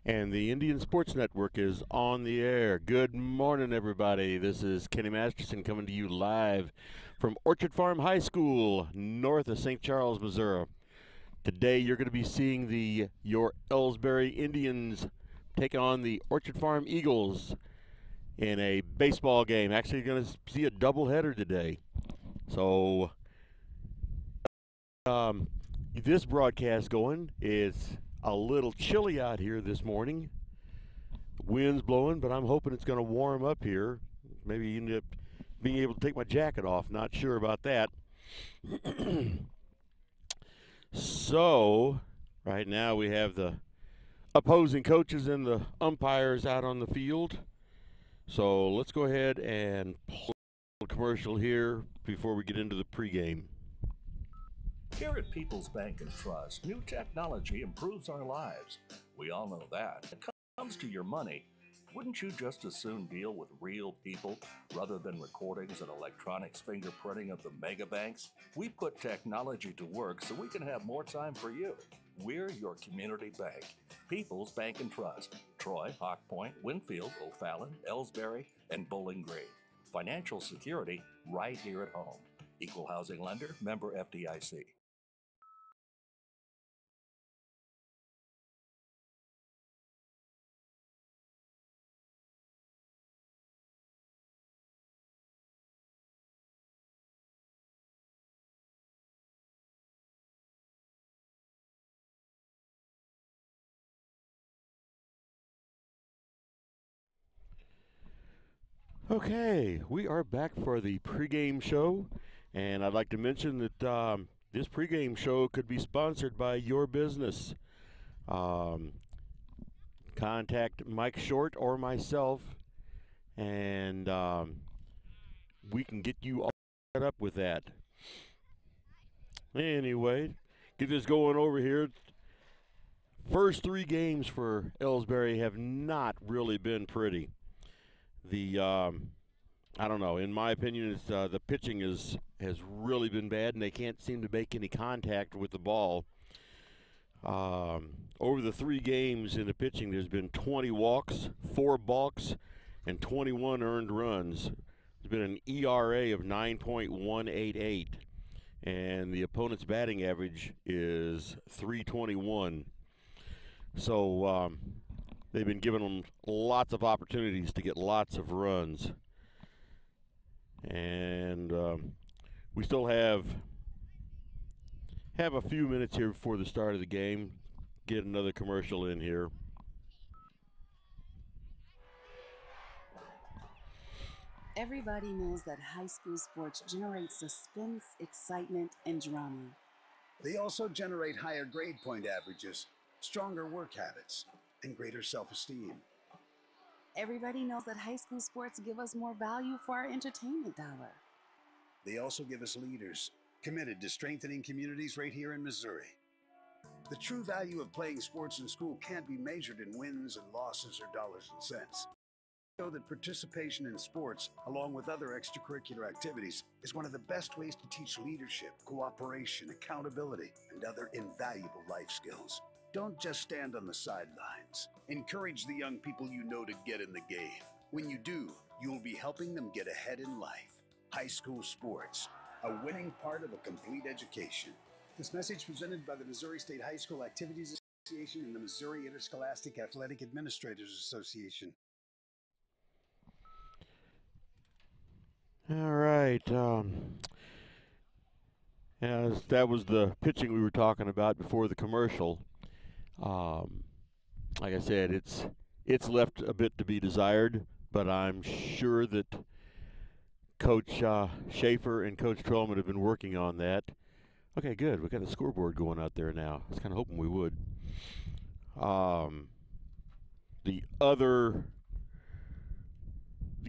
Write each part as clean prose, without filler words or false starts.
And the Indian Sports Network is on the air. Good morning, everybody. This is Kenny Masterson coming to you live from Orchard Farm High School, north of St. Charles, Missouri. Today, you're going to be seeing your Elsberry Indians take on the Orchard Farm Eagles in a baseball game. Actually, you're going to see a doubleheader today. So, this broadcast going is a little chilly out here this morning. Wind's blowing, but I'm hoping it's going to warm up here. Maybe end up being able to take my jacket off. Not sure about that. So, right now we have the opposing coaches and the umpires out on the field. So let's go ahead and play a commercial here before we get into the pregame. Here at People's Bank and Trust, new technology improves our lives. We all know that. When it comes to your money, wouldn't you just as soon deal with real people rather than recordings and electronics fingerprinting of the mega banks? We put technology to work so we can have more time for you. We're your community bank. People's Bank and Trust. Troy, Hawk Point, Winfield, O'Fallon, Elsberry, and Bowling Green. Financial security right here at home. Equal housing lender, member FDIC. Okay, we are back for the pregame show, and I'd like to mention that this pregame show could be sponsored by your business. Contact Mike Short or myself, and we can get you all set up with that. Anyway, get this going over here. First three games for Elsberry have not really been pretty. I don't know. In my opinion, the pitching has really been bad, and they can't seem to make any contact with the ball. Over the three games in the pitching, there's been 20 walks, 4 balks, and 21 earned runs. There's been an ERA of 9.188, and the opponent's batting average is 321. So they've been giving them lots of opportunities to get lots of runs. And we still have a few minutes here before the start of the game. Get another commercial in here. Everybody knows that high school sports generate suspense, excitement, and drama. They also generate higher grade point averages, stronger work habits, and greater self-esteem. Everybody knows that high school sports give us more value for our entertainment dollar. They also give us leaders committed to strengthening communities right here in Missouri. The true value of playing sports in school can't be measured in wins and losses or dollars and cents. Know that participation in sports, along with other extracurricular activities, is one of the best ways to teach leadership, cooperation, accountability, and other invaluable life skills. Don't just stand on the sidelines. Encourage the young people you know to get in the game. When you do, you'll be helping them get ahead in life. High school sports, a winning part of a complete education. This message presented by the Missouri State High School Activities Association and the Missouri Interscholastic Athletic Administrators Association. All right. That was the pitching we were talking about before the commercial. Like I said, it's left a bit to be desired, but I'm sure that Coach Schaefer and Coach Trollman have been working on that. Okay, good. We got a scoreboard going out there now. I was kind of hoping we would. The other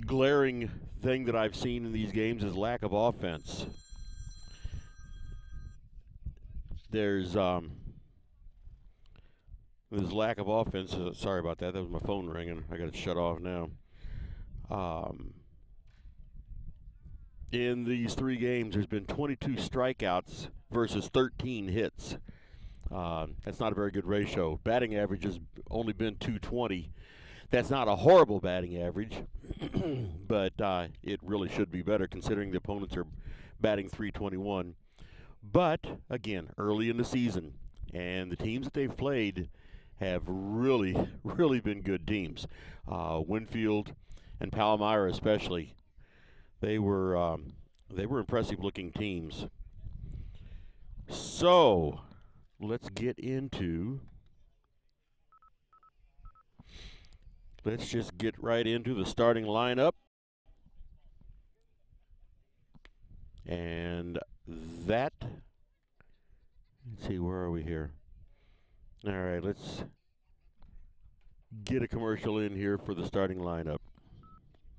glaring thing that I've seen in these games is lack of offense. There's lack of offense. Sorry about that. That was my phone ringing. I got it shut off now. In these three games, there's been 22 strikeouts versus 13 hits. That's not a very good ratio. Batting average has only been 220. That's not a horrible batting average, but it really should be better considering the opponents are batting 321. But, again, early in the season, and the teams that they've played have really, really been good teams. Winfield and Palmyra especially, they were impressive-looking teams. So, let's get into... Let's just get right into the starting lineup. And that, let's see, where are we here? All right, let's get a commercial in here for the starting lineup.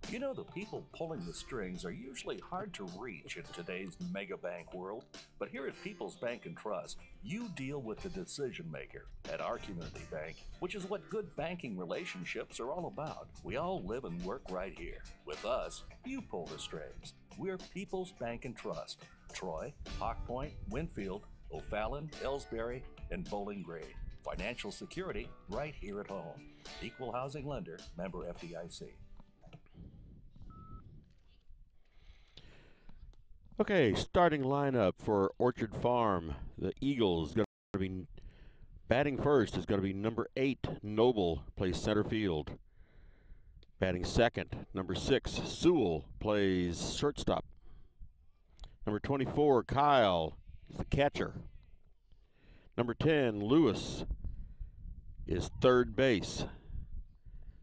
You know, the people pulling the strings are usually hard to reach in today's mega bank world, but here at People's Bank and Trust, you deal with the decision maker. At our community bank, which is what good banking relationships are all about, we all live and work right here. With us, you pull the strings. We're People's Bank and Trust. Troy, Hawk Point, Winfield, O'Fallon, Elsberry, and Bowling Green. Financial security right here at home. Equal housing lender, member FDIC. Okay, starting lineup for Orchard Farm. The Eagles going to be batting first is going to be number 8, Noble, plays center field. Batting second, number 6, Sewell, plays shortstop. Number 24, Kyle, is the catcher. Number 10, Lewis, is third base.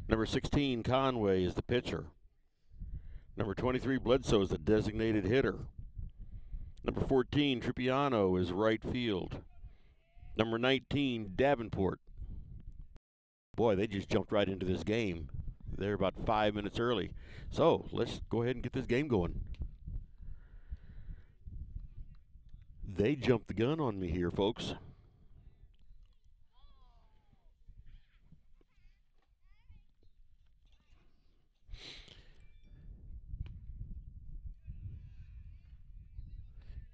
Number 16, Conway, is the pitcher. Number 23, Bledsoe, is the designated hitter. Number 14, Tripiano, is right field. Number 19, Davenport. Boy, they just jumped right into this game. They're about 5 minutes early. So let's go ahead and get this game going. They jumped the gun on me here, folks.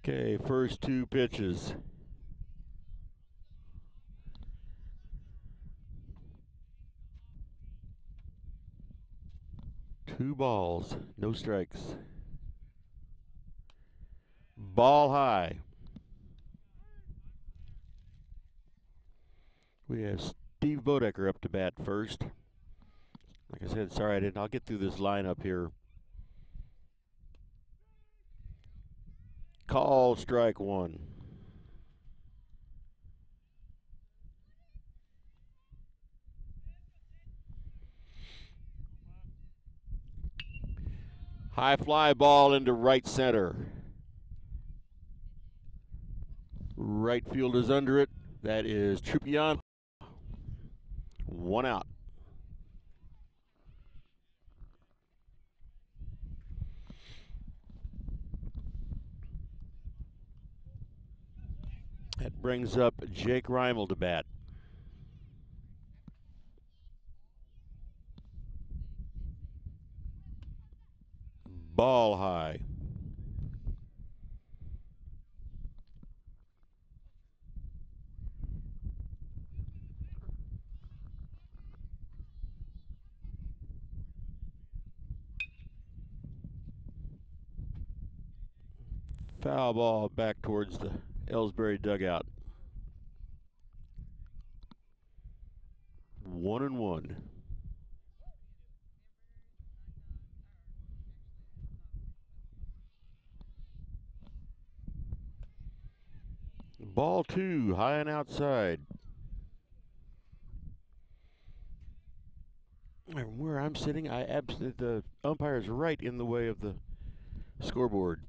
Okay, first 2 pitches. Two balls, no strikes. Ball high. We have Steve Bodecker up to bat first. Like I said, sorry I'll get through this lineup here. Call strike 1. High fly ball into right center. Right field is under it. That is Tripiano. 1 out. That brings up Jake Reimel to bat. Ball high. Foul ball back towards the Elsberry dugout. 1-1. Ball 2, high and outside. And where I'm sitting, the umpire's right in the way of the scoreboard.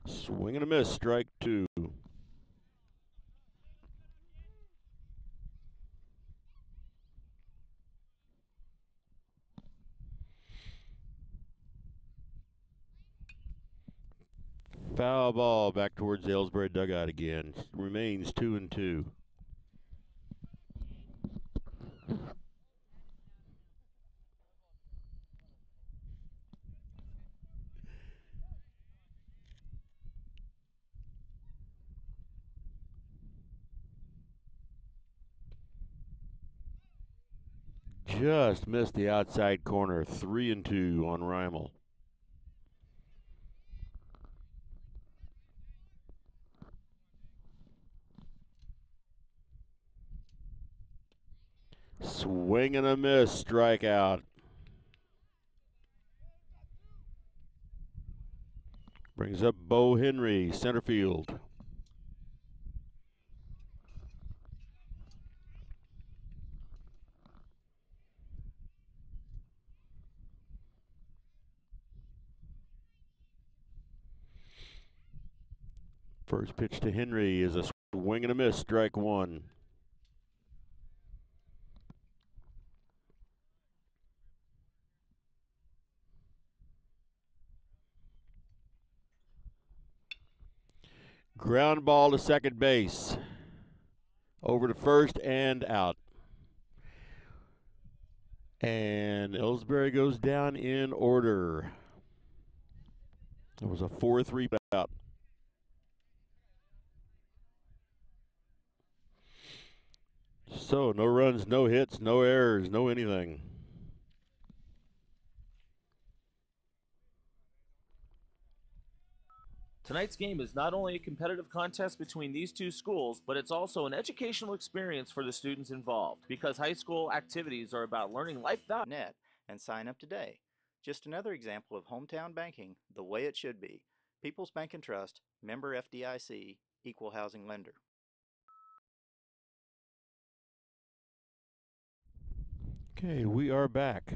Swing and a miss, strike 2. Foul ball back towards the Elsberry dugout again. Remains 2-2. just missed the outside corner. 3-2 on Reimel. Swing and a miss, strikeout. Brings up Bo Henry, center field. First pitch to Henry is a swing and a miss, strike one. Ground ball to second base. Over to first and out. And Elsberry goes down in order. It was a 4-3 out. So no runs, no hits, no errors, no anything. Tonight's game is not only a competitive contest between these two schools, but it's also an educational experience for the students involved, because high school activities are about learning life values. Net and sign up today. Just another example of hometown banking the way it should be. People's Bank and Trust, member FDIC, equal housing lender. Okay, we are back.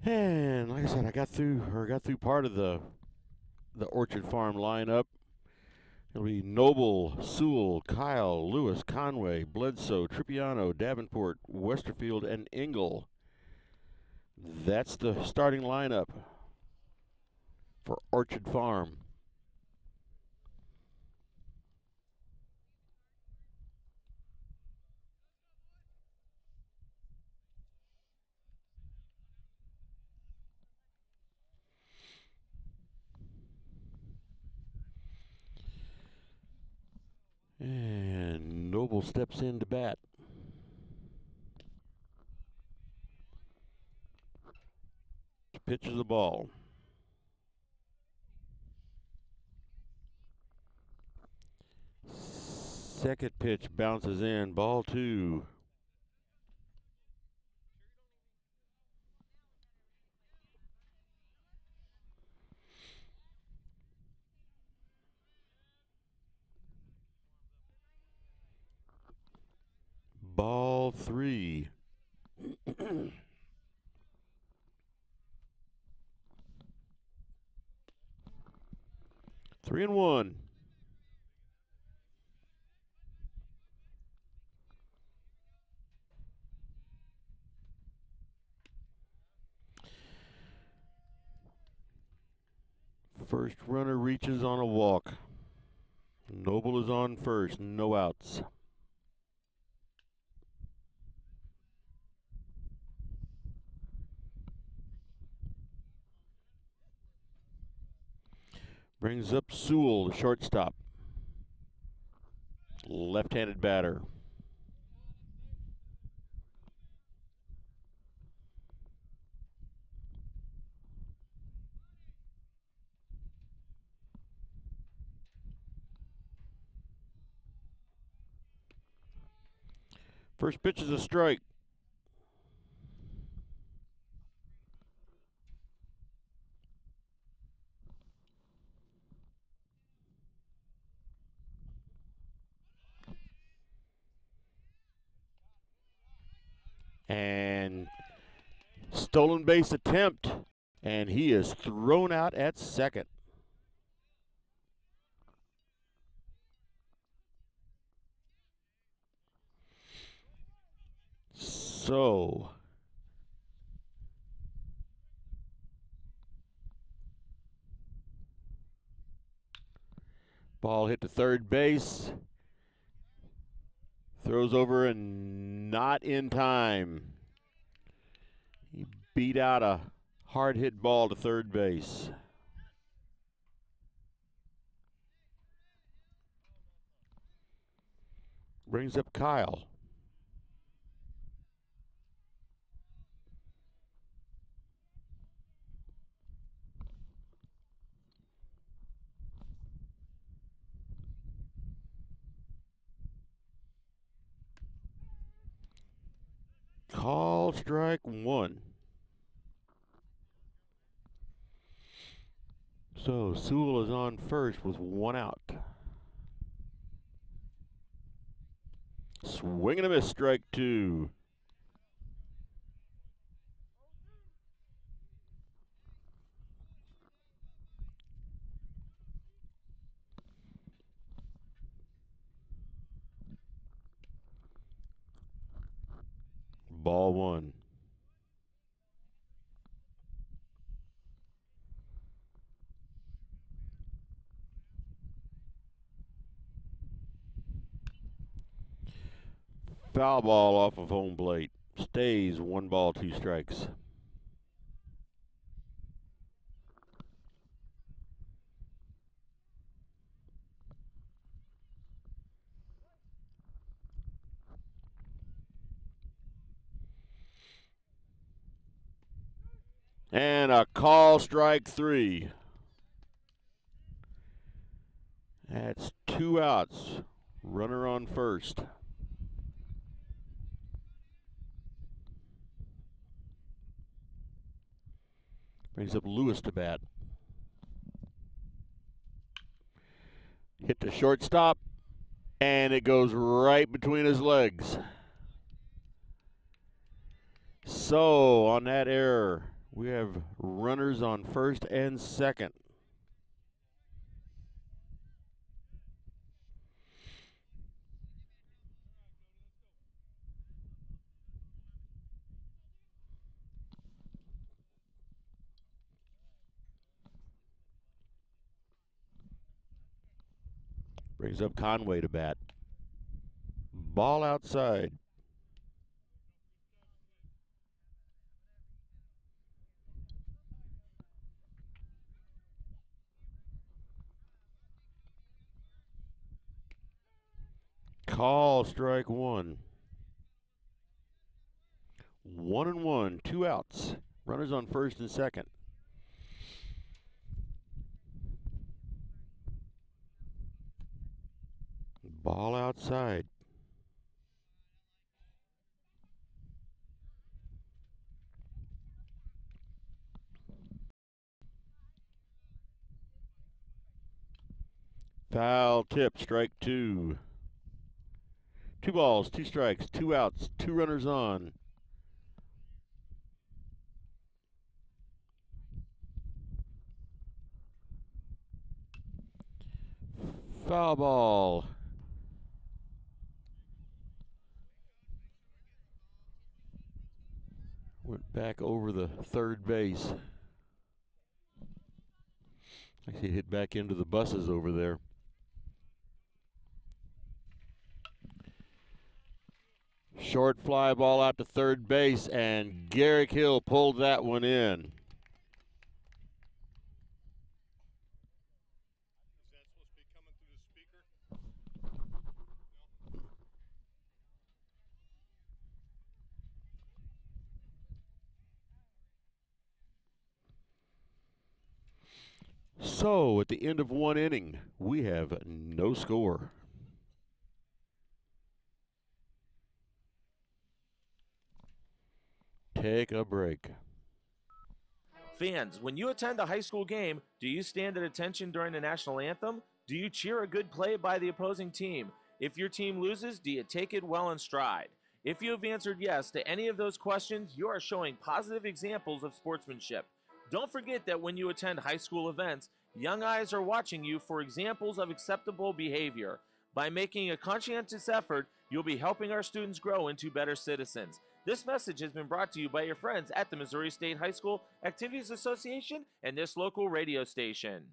And like I said, I got through part of the Orchard Farm lineup. It'll be Noble, Sewell, Kyle, Lewis, Conway, Bledsoe, Trippiano, Davenport, Westerfield, and Engel. That's the starting lineup for Orchard Farm. And Noble steps in to bat. Pitches the ball. Second pitch bounces in. Ball 2. Ball 3. 3-1. First runner reaches on a walk. Noble is on first, no outs. Brings up Sewell, the shortstop. Left-handed batter. First pitch is a strike. And stolen base attempt, and he is thrown out at second. So ball hit to third base. Throws over and not in time. He beat out a hard hit ball to third base. Brings up Kyle. Call strike one. So Sewell is on first with one out. Swing and a miss, strike two. Ball one. Foul ball off of home plate. Stays 1 ball, 2 strikes. And a call, strike three. That's 2 outs. Runner on first. Brings up Lewis to bat. Hit to shortstop, and it goes right between his legs. So, on that error, we have runners on first and second. Brings up Conway to bat. Ball outside. Call, strike one. 1-1, 2 outs. Runners on first and second. Ball outside. Foul tip, strike two. 2 balls, 2 strikes, 2 outs, 2 runners on. Foul ball. Went back over the third base. Actually hit back into the buses over there. Short fly ball out to third base, and Garrick Hill pulled that one in. So, at the end of 1 inning, we have no score. Take a break. Fans, when you attend a high school game, do you stand at attention during the national anthem? Do you cheer a good play by the opposing team? If your team loses, do you take it well in stride? If you have answered yes to any of those questions, you are showing positive examples of sportsmanship. Don't forget that when you attend high school events, young eyes are watching you for examples of acceptable behavior. By making a conscientious effort, you'll be helping our students grow into better citizens. This message has been brought to you by your friends at the Missouri State High School Activities Association and this local radio station.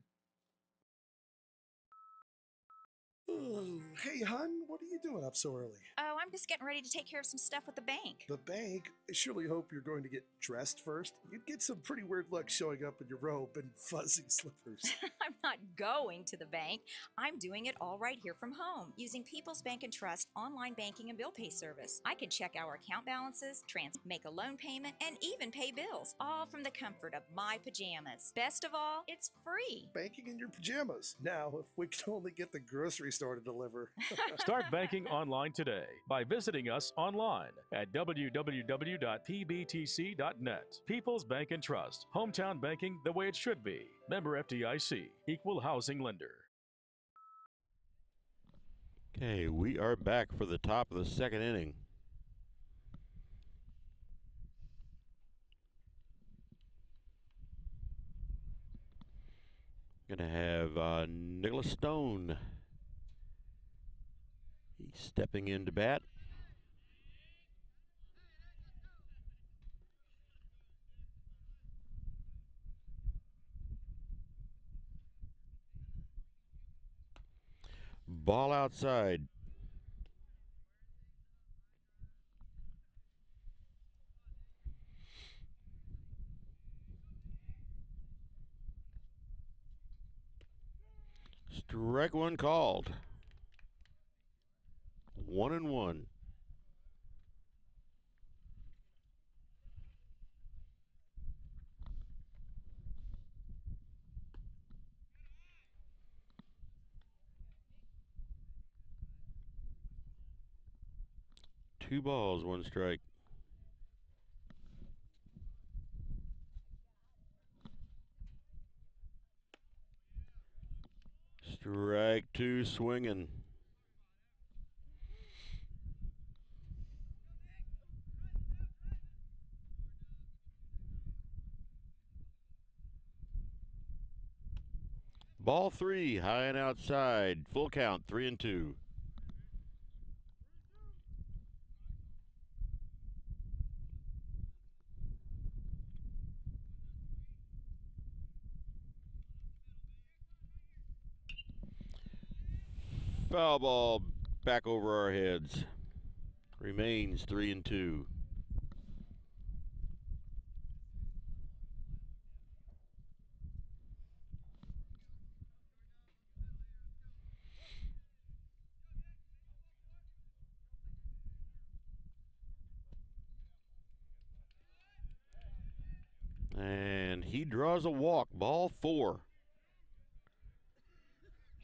Hey, hon, what are you doing up so early? Oh, I'm just getting ready to take care of some stuff with the bank. The bank? I surely hope you're going to get dressed first. You'd get some pretty weird looks showing up in your robe and fuzzy slippers. I'm not going to the bank. I'm doing it all right here from home using People's Bank and Trust online banking and bill pay service. I can check our account balances, make a loan payment, and even pay bills, all from the comfort of my pajamas. Best of all, it's free. Banking in your pajamas. Now, if we could only get the grocery store store to deliver. Start banking online today by visiting us online at www.pbtc.net. People's Bank and Trust. Hometown banking the way it should be. Member FDIC. Equal housing lender. Okay, we are back for the top of the second inning. Gonna have Nicholas Stone. He's stepping in to bat. Ball outside. Strike one called. 1-1. Two balls, one strike. Strike two, swinging. Ball three, high and outside. Full count, 3-2. Foul ball back over our heads. Remains 3-2. And he draws a walk, ball four.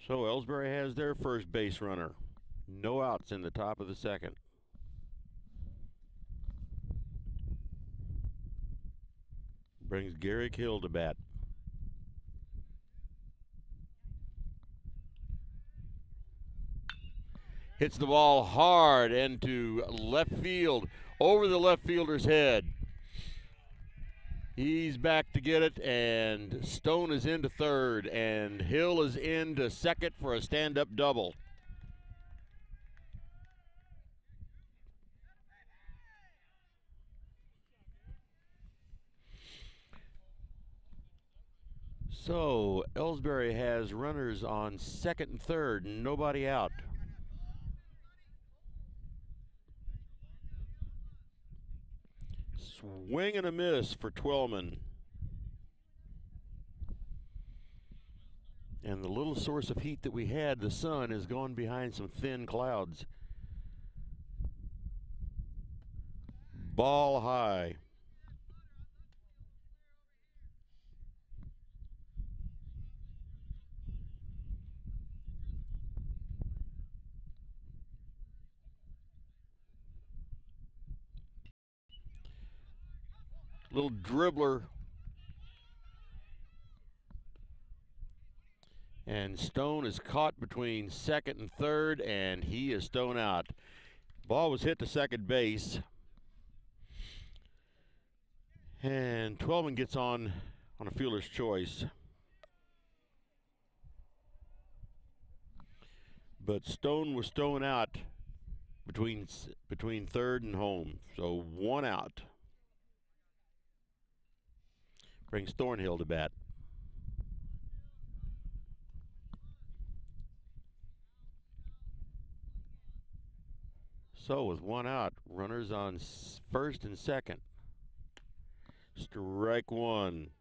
So Elsberry has their first base runner. No outs in the top of the second. Brings Garrick Hill to bat. Hits the ball hard into left field, over the left fielder's head. He's back to get it, and Stone is into third, and Hill is into second for a stand-up double. So Elsberry has runners on second and third, nobody out. Swing and a miss for Twellman. And the little source of heat that we had, the sun, is gone behind some thin clouds. Ball high. Little dribbler. And Stone is caught between second and third, and he is Stone out. Ball was hit to second base. And Twellman gets on a fielder's choice. But Stone was Stone out between third and home. So one out. Brings Thornhill to bat. So with one out, runners on first and second. Strike one.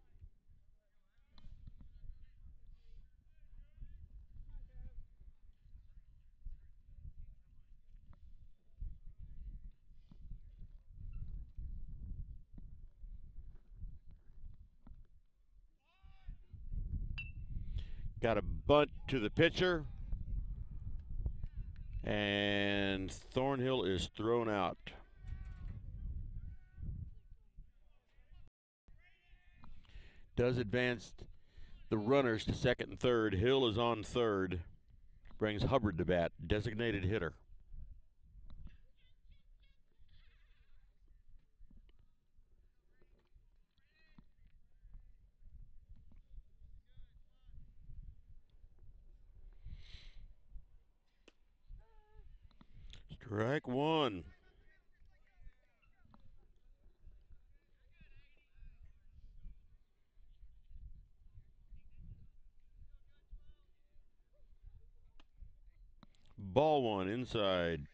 Got a bunt to the pitcher. And Thornhill is thrown out. Does advance the runners to second and third. Hill is on third. Brings Hubbard to bat, designated hitter. Strike one. Ball one inside.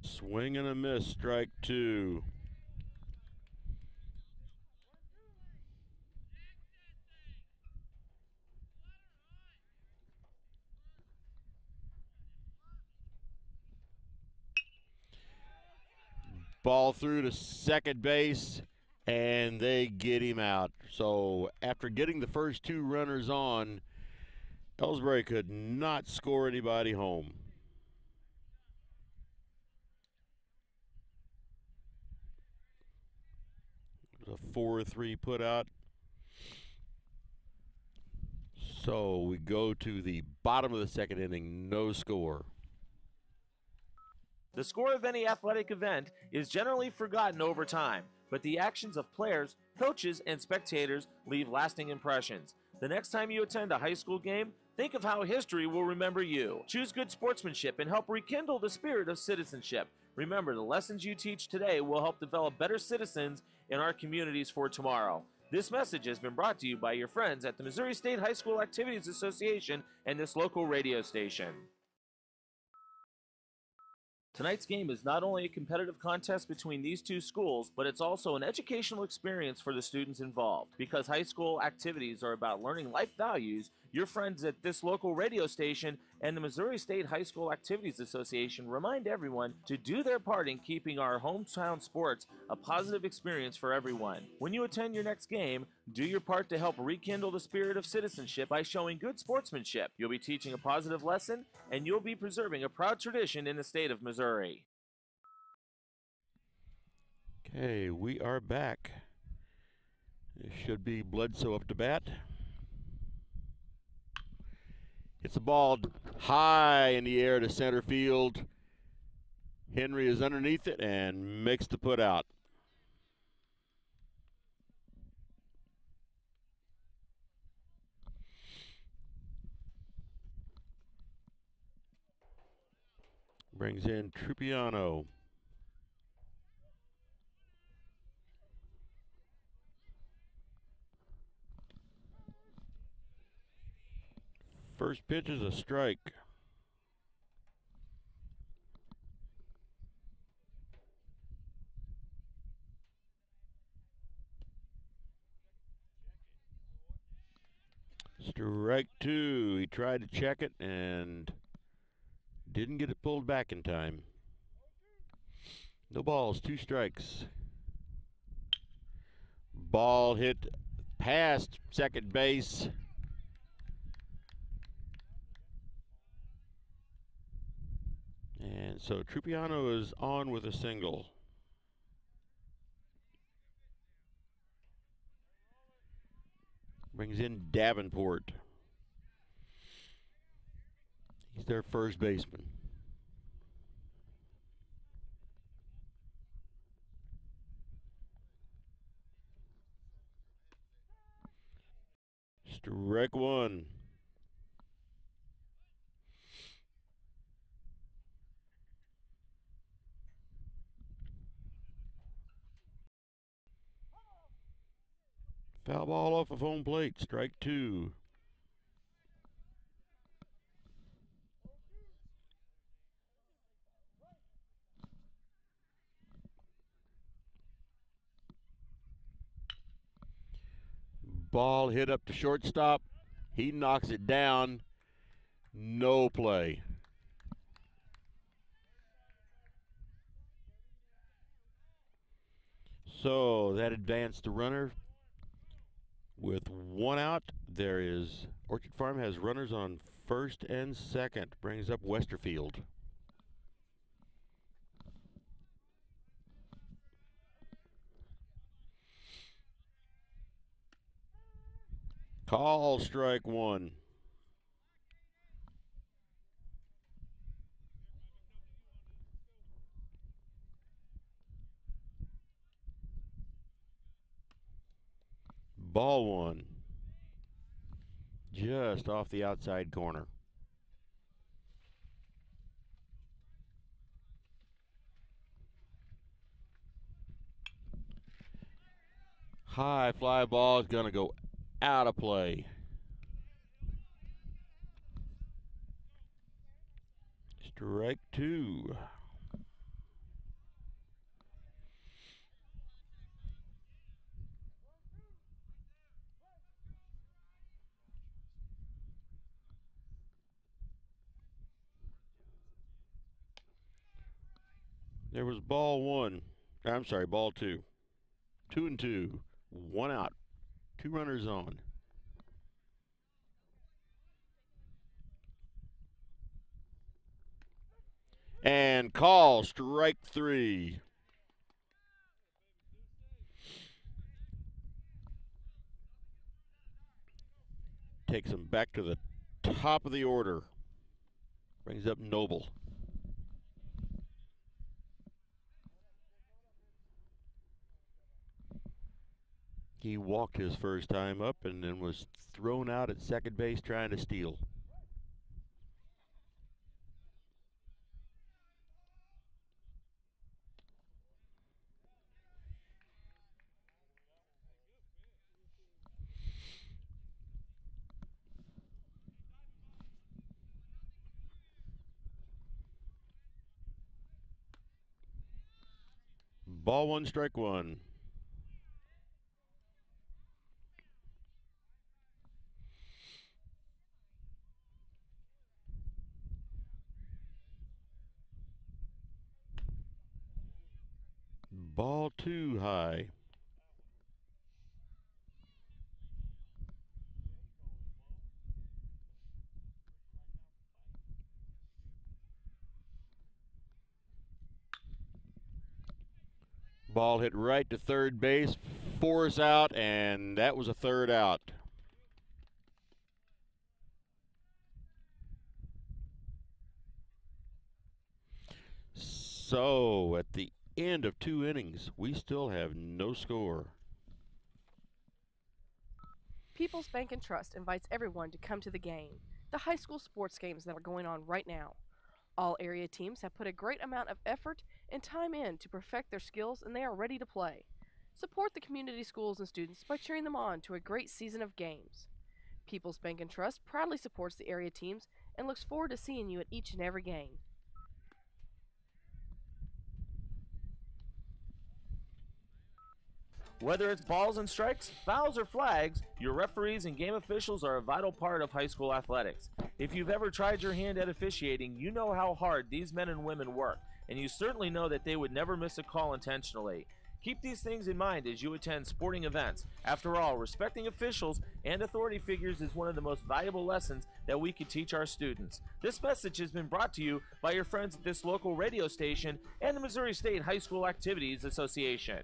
Swing and a miss, strike two. Ball through to second base, and they get him out. So after getting the first two runners on, Elsberry could not score anybody home. It was a 4-3 put out. So we go to the bottom of the second inning, no score. The score of any athletic event is generally forgotten over time, but the actions of players, coaches, and spectators leave lasting impressions. The next time you attend a high school game, think of how history will remember you. Choose good sportsmanship and help rekindle the spirit of citizenship. Remember, the lessons you teach today will help develop better citizens in our communities for tomorrow. This message has been brought to you by your friends at the Missouri State High School Activities Association and this local radio station. Tonight's game is not only a competitive contest between these two schools, but it's also an educational experience for the students involved. Because high school activities are about learning life values, your friends at this local radio station and the Missouri State High School Activities Association remind everyone to do their part in keeping our hometown sports a positive experience for everyone. When you attend your next game, do your part to help rekindle the spirit of citizenship by showing good sportsmanship. You'll be teaching a positive lesson, and you'll be preserving a proud tradition in the state of Missouri. Okay, we are back. It should be Bledsoe up to bat. It's a ball high in the air to center field. Henry is underneath it and makes the put out. Brings in Trupiano. First pitch is a strike. Strike two. He tried to check it and didn't get it pulled back in time. No balls, two strikes. Ball hit past second base. And so Trupiano is on with a single. Brings in Davenport. He's their first baseman. Strike one. Foul ball off of home plate. Strike two. Ball hit up to shortstop. He knocks it down. No play. So that advanced the runner with one out. There is Orchard Farm has runners on first and second. Brings up Westerfield. Call strike one. Ball one. Just off the outside corner. High fly ball is going to go out of play. Strike two. There was ball one. I'm sorry, ball two. 2-2. One out. Two runners on. And call strike three. Takes him back to the top of the order. Brings up Noble. He walked his first time up and then was thrown out at second base trying to steal. Ball one, strike one. Ball two, high. Ball hit right to third base, force out, and that was a third out. So at the end of 2 innings, we still have no score. People's Bank and Trust invites everyone to come to the game, the high school sports games that are going on right now. All area teams have put a great amount of effort and time in to perfect their skills, and they are ready to play. Support the community schools and students by cheering them on to a great season of games. People's Bank and Trust proudly supports the area teams and looks forward to seeing you at each and every game. Whether it's balls and strikes, fouls, or flags, your referees and game officials are a vital part of high school athletics. If you've ever tried your hand at officiating, you know how hard these men and women work, and you certainly know that they would never miss a call intentionally. Keep these things in mind as you attend sporting events. After all, respecting officials and authority figures is one of the most valuable lessons that we could teach our students. This message has been brought to you by your friends at this local radio station and the Missouri State High School Activities Association.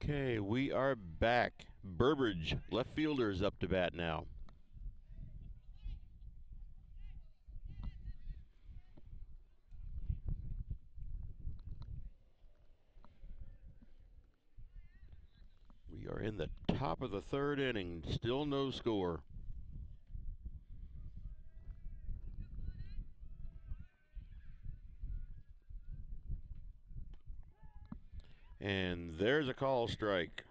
Okay, we are back. Burbridge, left fielder, is up to bat now. We are in the top of the third inning, still no score. And there's a call strike.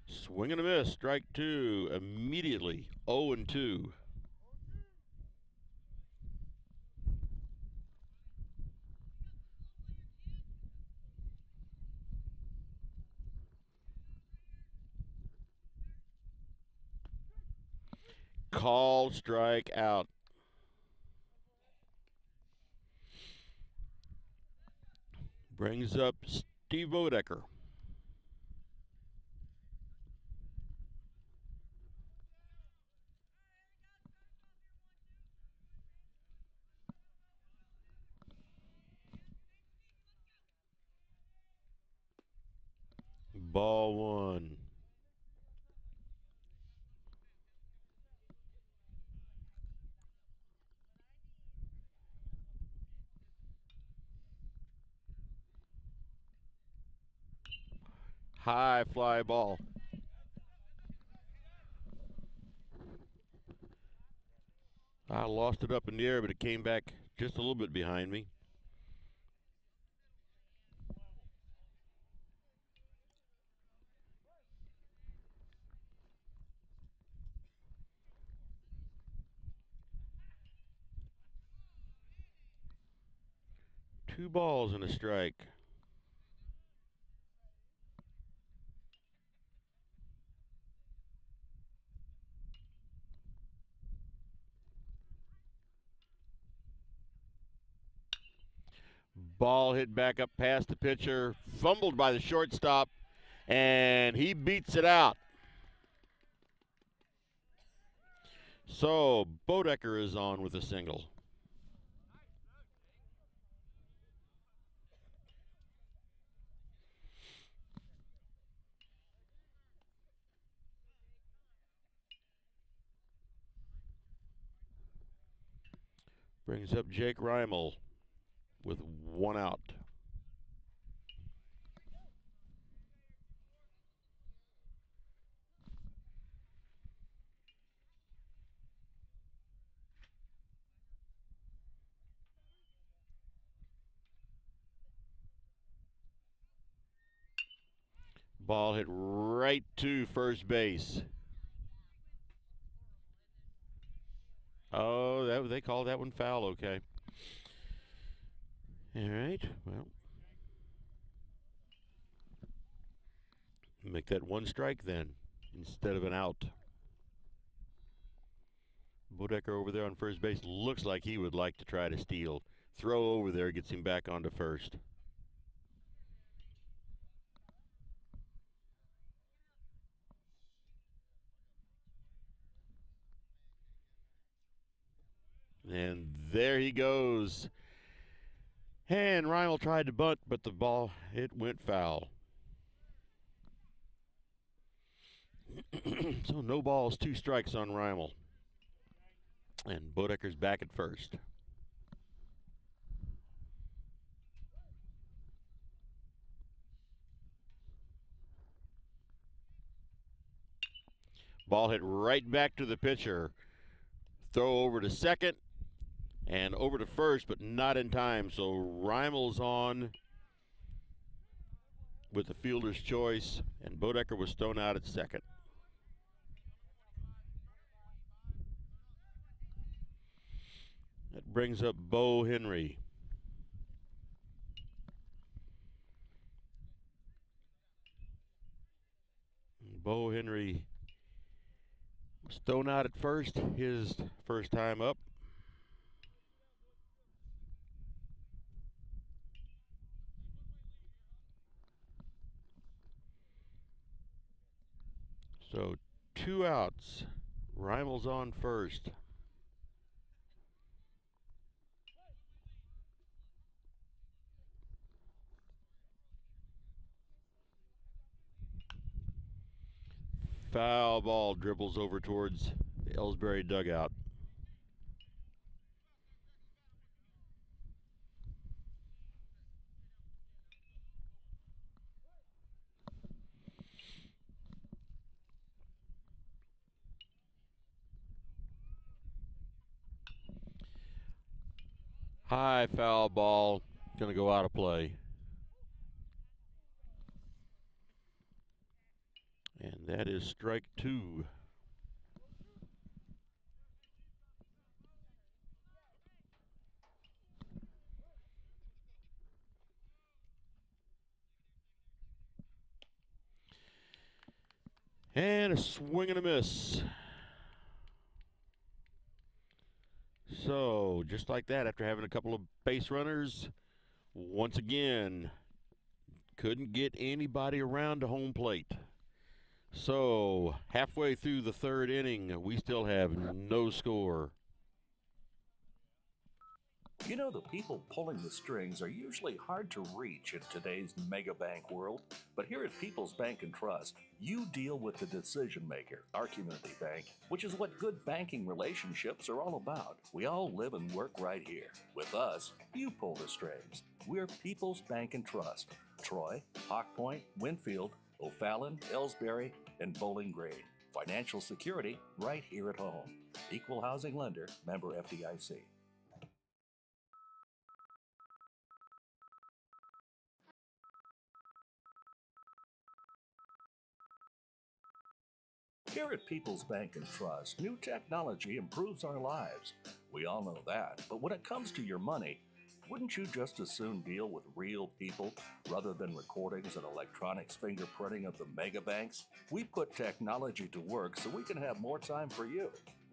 Swing and a miss, strike two, immediately 0-2. Call strike out. Brings up Steve Bodecker. Ball one. High fly ball. I lost it up in the air, but it came back just a little bit behind me. Two balls and a strike. Ball hit back up past the pitcher, fumbled by the shortstop, and he beats it out. So Bodecker is on with a single. Brings up Jake Reimel with one out. Ball hit right to first base. Oh, they call that one foul, okay. All right, well. Make that one strike then, instead of an out. Bodecker over there on first base looks like he would like to try to steal. Throw over there gets him back onto first. And there he goes. And Reimel tried to bunt, but the ball, it went foul. So no balls, two strikes on Reimel. And Bodecker's back at first. Ball hit right back to the pitcher. Throw over to second and over to first, but not in time. So Reimel's on with the fielder's choice, and Bodecker was thrown out at second. That brings up Bo Henry. Bo Henry was thrown out at first, his first time up. So 2 outs. Reimel's on first. Foul ball dribbles over towards the Elsberry dugout. High foul ball, going to go out of play. And that is strike 2. And a swing and a miss. So, just like that, after having a couple of base runners, once again, couldn't get anybody around to home plate. So, halfway through the third inning, we still have no score. You know, the people pulling the strings are usually hard to reach in today's mega bank world, but here at People's Bank and Trust, you deal with the decision maker, our community bank, which is what good banking relationships are all about. We all live and work right here. With us, you pull the strings. We're People's Bank and Trust. Troy, Hawk Point, Winfield, O'Fallon, Elsberry, and Bowling Green. Financial security right here at home. Equal housing lender, member FDIC. Here at People's Bank and Trust, new technology improves our lives. We all know that, but when it comes to your money, wouldn't you just as soon deal with real people rather than recordings and electronics fingerprinting of the mega banks? We put technology to work so we can have more time for you.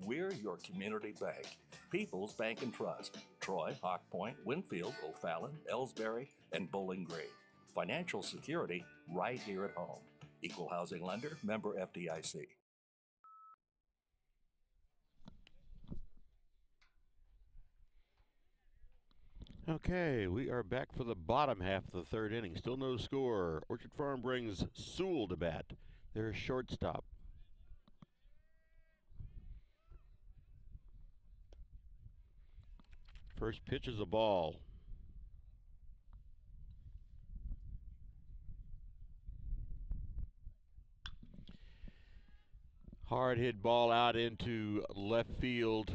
We're your community bank. People's Bank and Trust. Troy, Hawk Point, Winfield, O'Fallon, Elsberry, and Bowling Green. Financial security right here at home. Equal housing lender, member FDIC. Okay, we are back for the bottom half of the third inning. Still no score. Orchard Farm brings Sewell to bat, their shortstop. First pitch is a ball. Hard hit ball out into left field.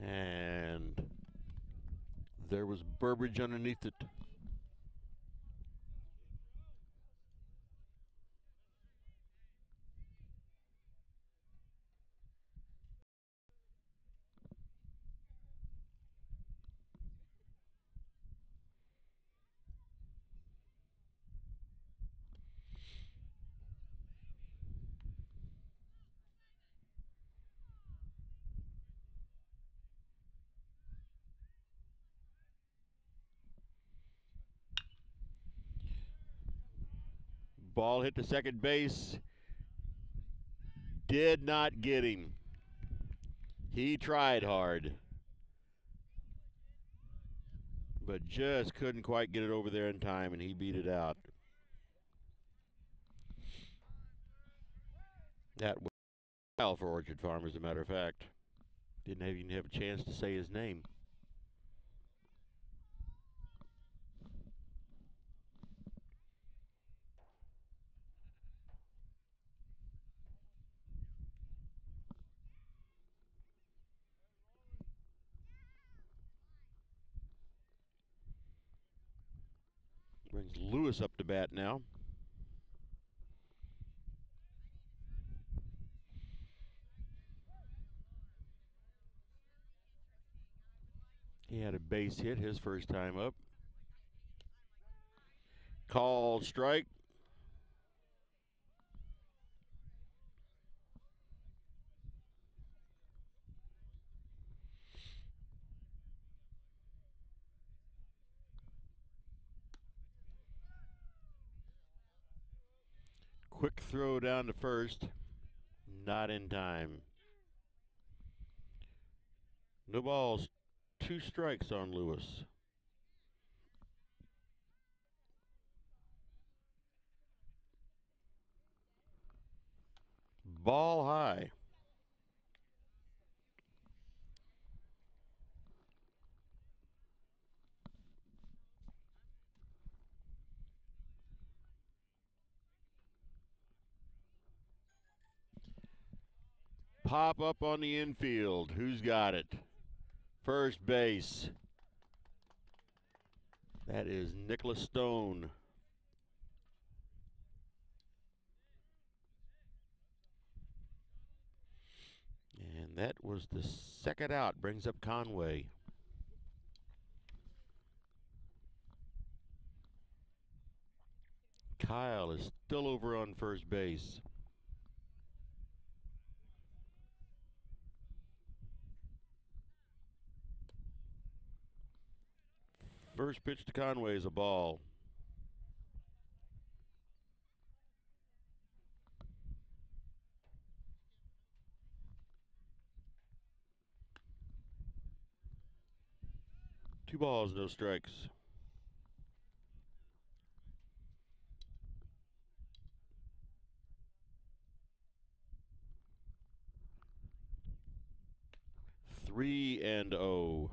And there was Burbridge underneath it. Ball hit to second base. Did not get him. He tried hard, but just couldn't quite get it over there in time, and he beat it out. That was a while for Orchard Farm, as a matter of fact. Didn't even have a chance to say his name. Brings Lewis up to bat now. He had a base hit his first time up. Called strike. Quick throw down to first. Not in time. No balls. 2 strikes on Lewis. Ball high. Pop up on the infield. Who's got it? First base. That is Nicholas Stone. And that was the second out. Brings up Conway. Kyle is still over on first base. First pitch to Conway is a ball. Two balls, no strikes. Three and oh.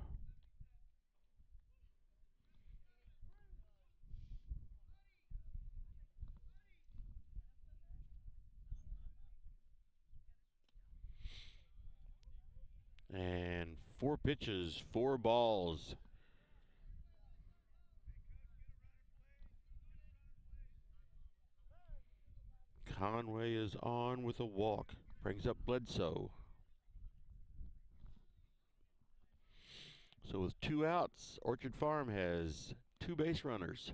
And four pitches, four balls. Conway is on with a walk. Brings up Bledsoe. So with two outs, Orchard Farm has two base runners,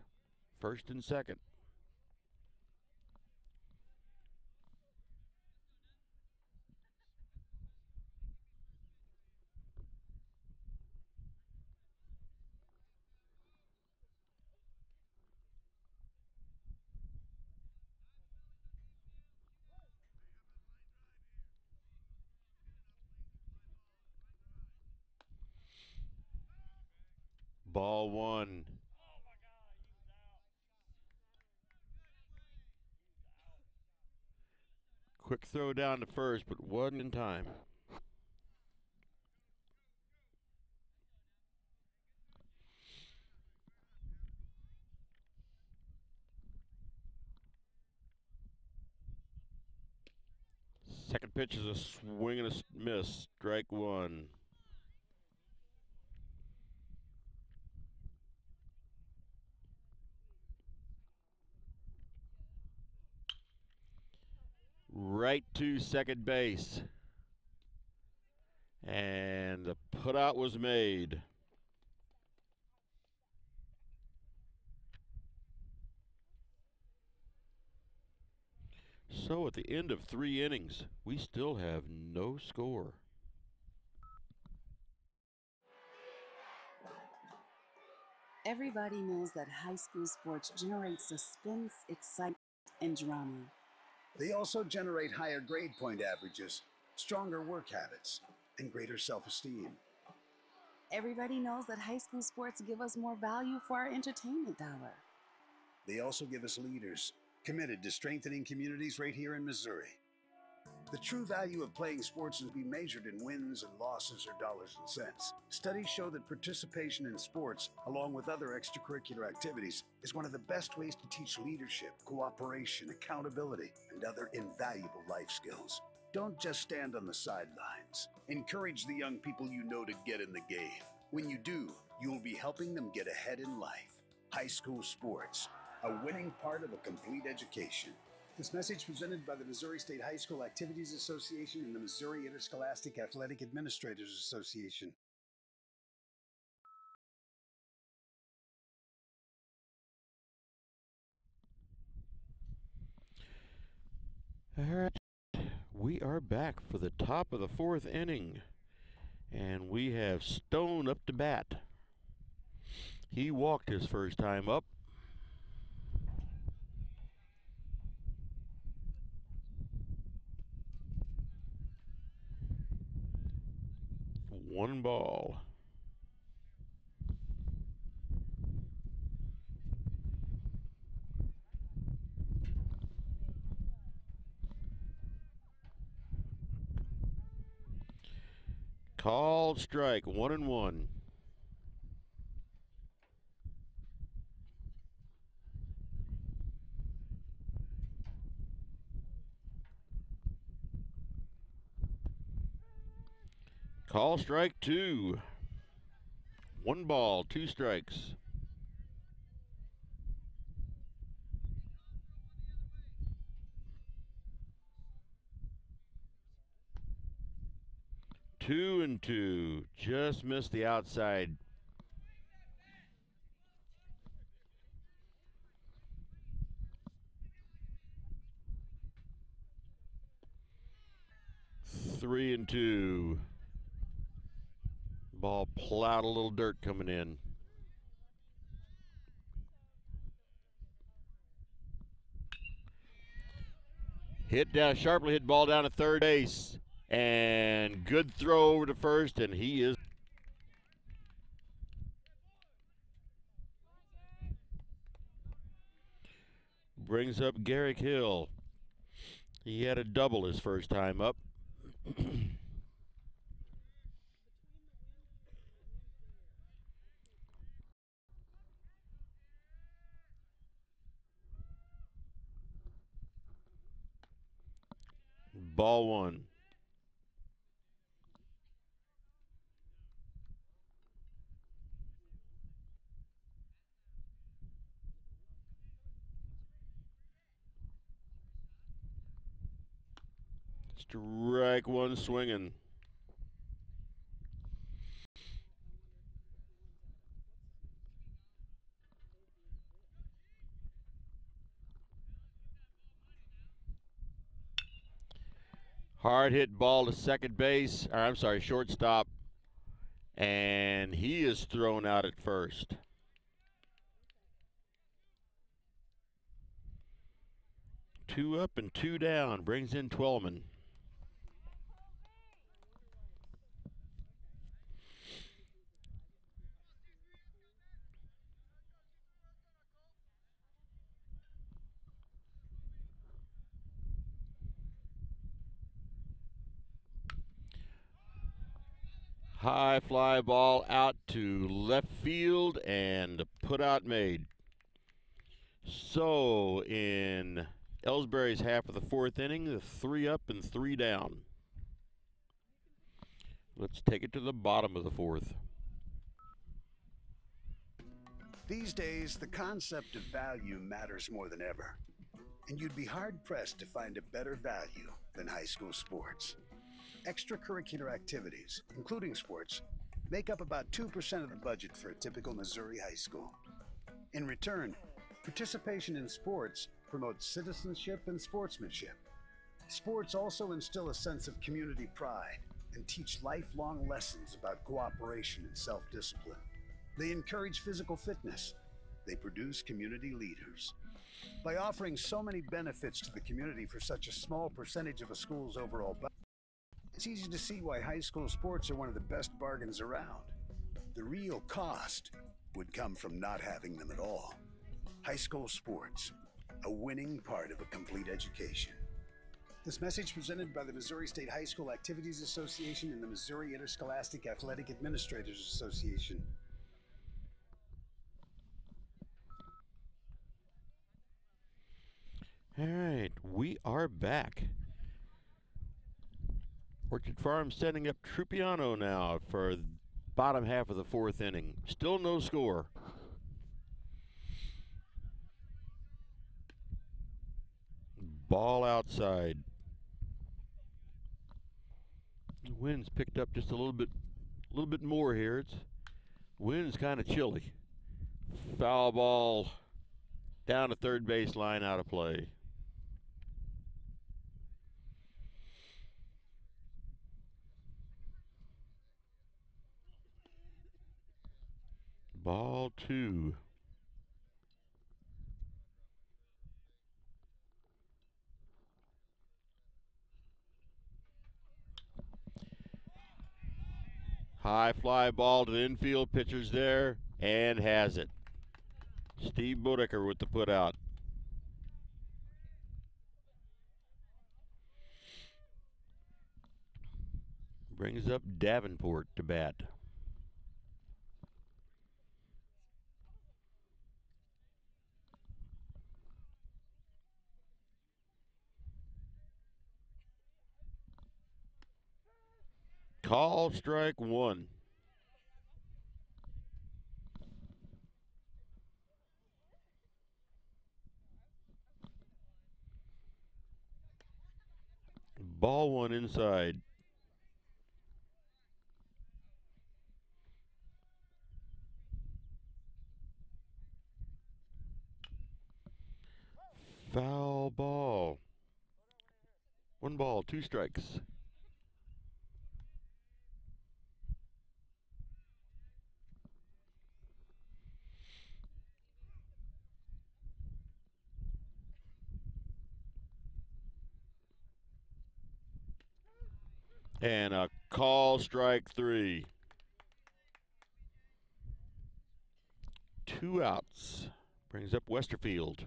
first and second. Ball one. Quick throw down to first, but wasn't in time. Second pitch is a swing and a miss. Strike one. Right to second base. And the putout was made. So at the end of 3 innings, we still have no score. Everybody knows that high school sports generate suspense, excitement, and drama. They also generate higher grade point averages, stronger work habits, and greater self-esteem. Everybody knows that high school sports give us more value for our entertainment dollar. They also give us leaders committed to strengthening communities right here in Missouri. The true value of playing sports is to be measured in wins and losses or dollars and cents. Studies show that participation in sports, along with other extracurricular activities, is one of the best ways to teach leadership, cooperation, accountability, and other invaluable life skills. Don't just stand on the sidelines. Encourage the young people you know to get in the game. When you do, you'll be helping them get ahead in life. High school sports, a winning part of a complete education. This message presented by the Missouri State High School Activities Association and the Missouri Interscholastic Athletic Administrators Association. All right, we are back for the top of the 4th inning. And we have Stone up to bat. He walked his first time up. One ball. Called strike, 1-1. Call strike 2. 1 ball, 2 strikes. Two and two. Just missed the outside. Three and two. Ball plowed a little dirt coming in. Sharply hit ball down to third base. And good throw over to first, and he is. Brings up Garrick Hill. He had a double his first time up. Ball one. Strike one swinging. Hard hit ball to second base, or I'm sorry, shortstop. And he is thrown out at first. Two up and two down, brings in Twellman. High fly ball out to left field and put out made. So in Elsberry's half of the fourth inning, the 3 up and 3 down. Let's take it to the bottom of the fourth. These days, the concept of value matters more than ever. And you'd be hard-pressed to find a better value than high school sports. Extracurricular activities, including sports, make up about 2% of the budget for a typical Missouri high school. In return, participation in sports promotes citizenship and sportsmanship. Sports also instill a sense of community pride and teach lifelong lessons about cooperation and self-discipline. They encourage physical fitness. They produce community leaders. By offering so many benefits to the community for such a small percentage of a school's overall budget, it's easy to see why high school sports are one of the best bargains around. The real cost would come from not having them at all. High school sports, a winning part of a complete education. This message presented by the Missouri State High School Activities Association and the Missouri Interscholastic Athletic Administrators Association. All right, we are back. Orchard Farm sending up Trupiano now for bottom half of the fourth inning. Still no score. Ball outside. The wind's picked up just a little bit more here. Wind's kind of chilly. Foul ball down to third base line, out of play. Ball two. High fly ball to the infield, pitcher's there, and has it. Steve Bodecker with the put out. Brings up Davenport to bat. Call strike one. Ball one inside. Foul ball. 1 ball, 2 strikes. And a call, strike 3. 2 outs. Brings up Westerfield.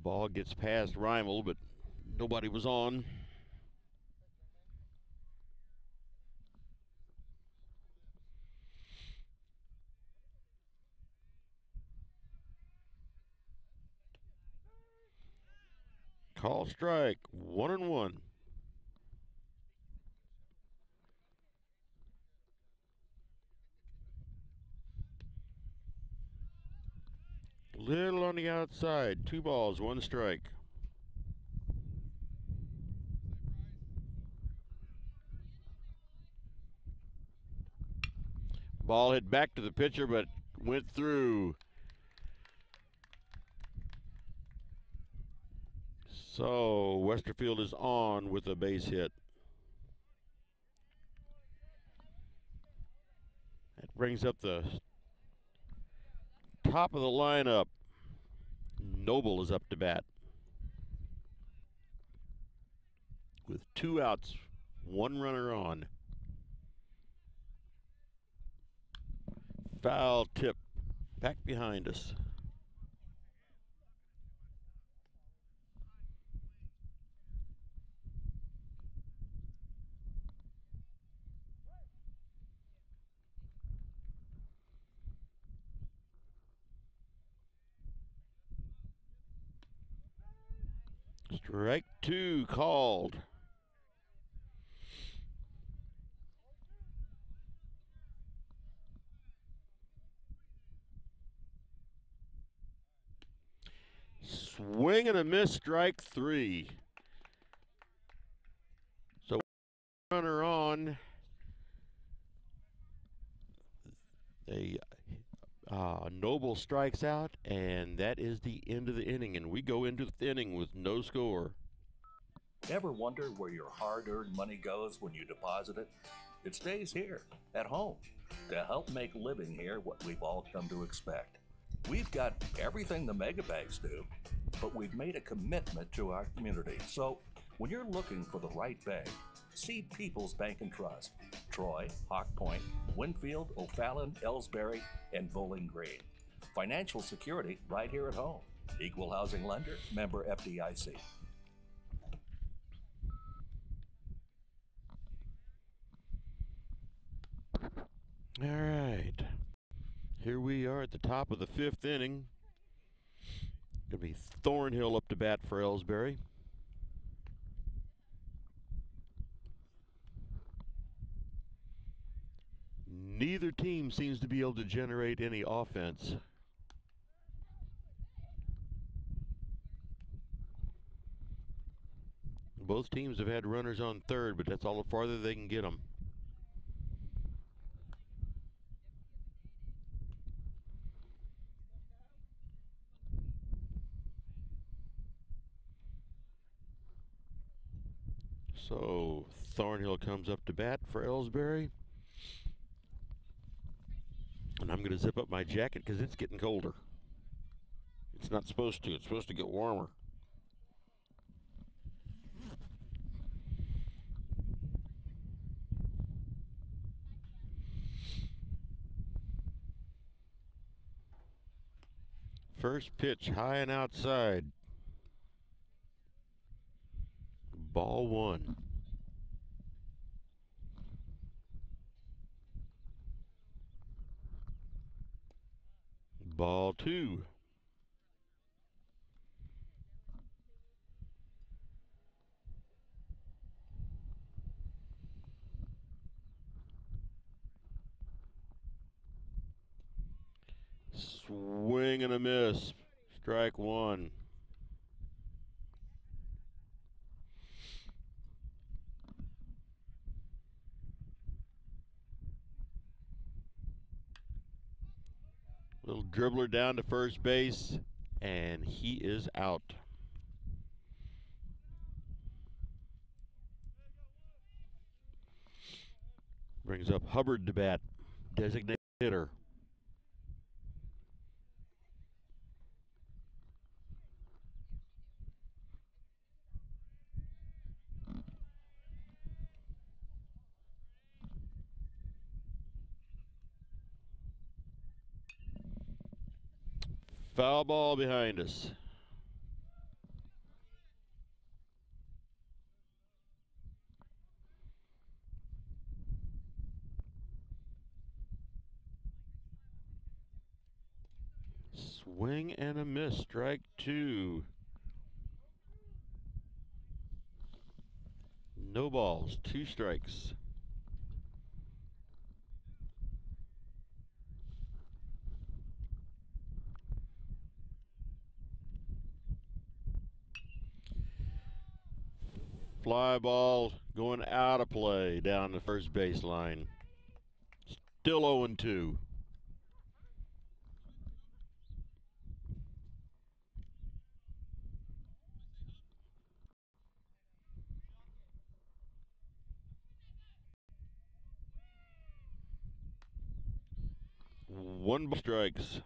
Ball gets past Reimel, but nobody was on. Call, strike, 1-1. Little on the outside. 2 balls, 1 strike. Ball hit back to the pitcher, but went through. So Westerfield is on with a base hit. That brings up the top of the lineup. Noble is up to bat. With 2 outs, 1 runner on. Foul tip back behind us. Strike 2 called. Swing and a miss, strike 3. So runner on. Noble strikes out, and that is the end of the inning. And we go into the inning with no score. Ever wonder where your hard-earned money goes when you deposit it? It stays here, at home, to help make living here what we've all come to expect. We've got everything the mega banks do, but we've made a commitment to our community. So when you're looking for the right bank, see People's Bank and Trust. Troy, Hawk Point, Winfield, O'Fallon, Elsberry, and Bowling Green. Financial security right here at home. Equal housing lender, member FDIC. All right. Here we are at the top of the 5th inning. Going to be Thornhill up to bat for Elsberry. Neither team seems to be able to generate any offense. Both teams have had runners on third, but that's all the farther they can get them. So Thornhill comes up to bat for Elsberry. And I'm going to zip up my jacket because it's getting colder. It's not supposed to. It's supposed to get warmer. First pitch, high and outside. Ball 1. Ball 2. Swing and a miss. Strike 1. Little dribbler down to first base, and he is out. Brings up Hubbard to bat, designated hitter. Foul ball behind us. Swing and a miss, strike two. No balls, two strikes. Fly ball going out of play down the first baseline. Still 0-2. One ball strikes.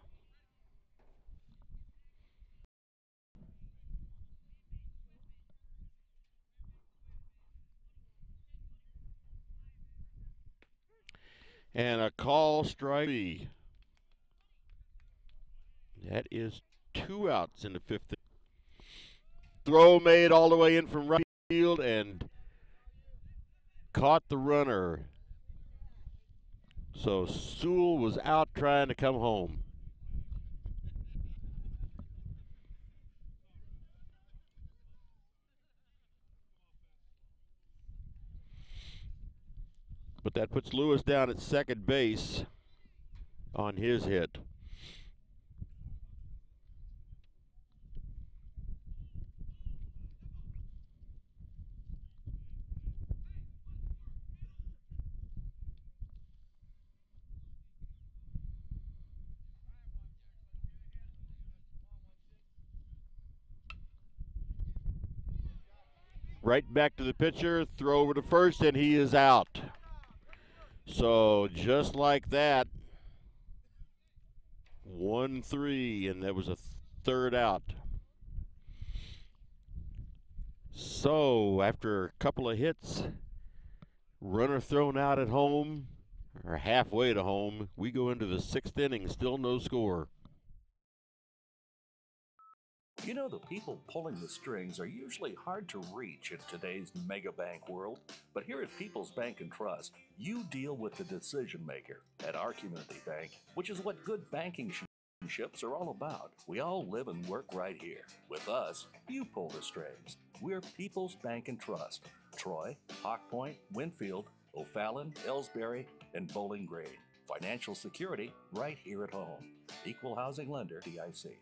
And a call strike. That is 2 outs in the fifth. Throw made all the way in from right field and caught the runner. So Sewell was out trying to come home. But that puts Lewis down at second base on his hit. Right back to the pitcher, throw over to first, and he is out. So just like that, 1-3, and that was a third out. So after a couple of hits, runner thrown out at home, or halfway to home, we go into the sixth inning, still no score. You know, the people pulling the strings are usually hard to reach in today's mega bank world, but here at People's Bank and Trust, you deal with the decision maker. At our community bank, which is what good banking relationships are all about. We all live and work right here. With us, you pull the strings. We're People's Bank and Trust. Troy, Hawk Point, Winfield, O'Fallon, Elsberry, and Bowling Green. Financial security right here at home. Equal housing lender, DIC.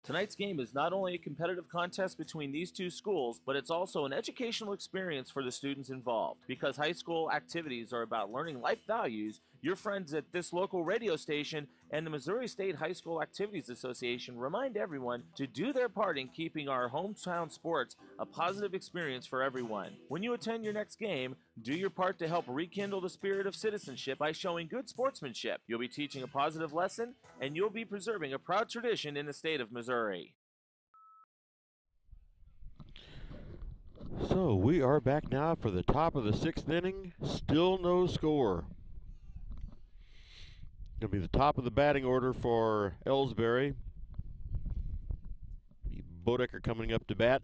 Tonight's game is not only a competitive contest between these two schools, but it's also an educational experience for the students involved. Because high school activities are about learning life values, your friends at this local radio station and the Missouri State High School Activities Association remind everyone to do their part in keeping our hometown sports a positive experience for everyone. When you attend your next game, do your part to help rekindle the spirit of citizenship by showing good sportsmanship. You'll be teaching a positive lesson, and you'll be preserving a proud tradition in the state of Missouri. So we are back now for the top of the sixth inning. Still no score. Going to be the top of the batting order for Elsberry. Bodecker coming up to bat.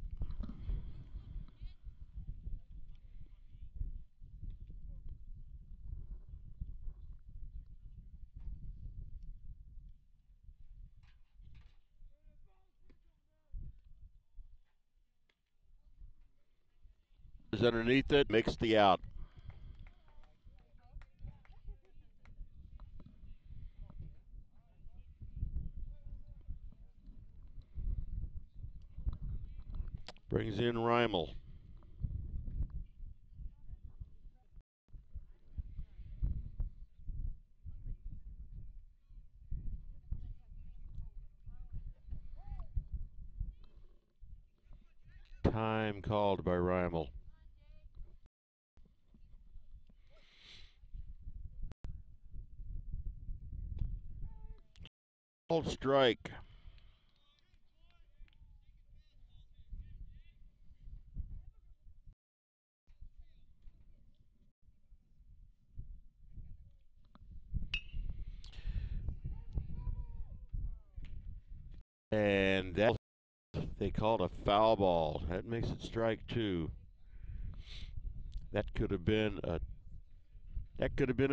Is underneath it, makes the out. Brings in Reimel. Time called by Reimel. Called strike. And that they called a foul ball. That makes it strike two. That could have been a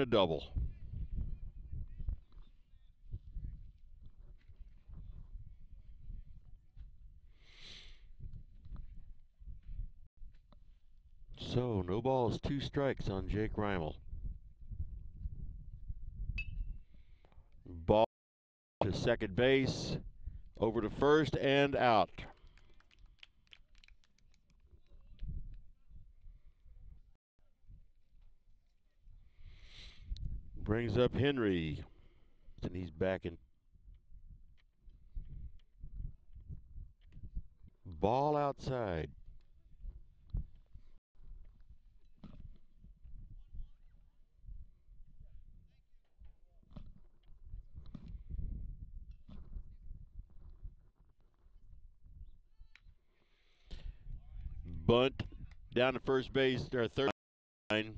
double. So no balls, 2 strikes on Jake Reimel. Ball to second base, over to first and out. Brings up Henry, and he's back in. Ball outside. Bunt down to first base, or third line.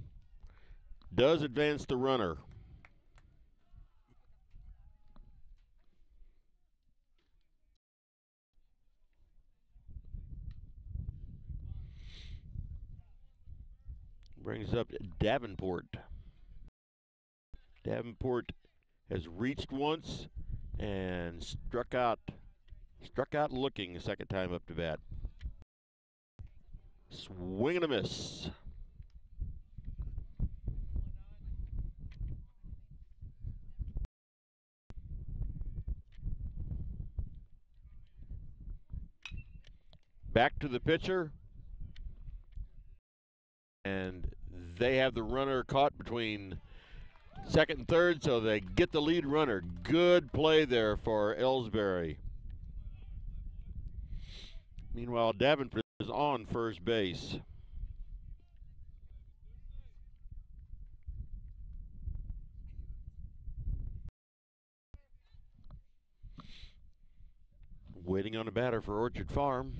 Does advance the runner. Brings up Davenport. Davenport has reached once and struck out looking the second time up to bat. Swing and a miss. Back to the pitcher. And they have the runner caught between second and third, so they get the lead runner. Good play there for Elsberry. Meanwhile, Davenport is on first base. Waiting on a batter for Orchard Farm.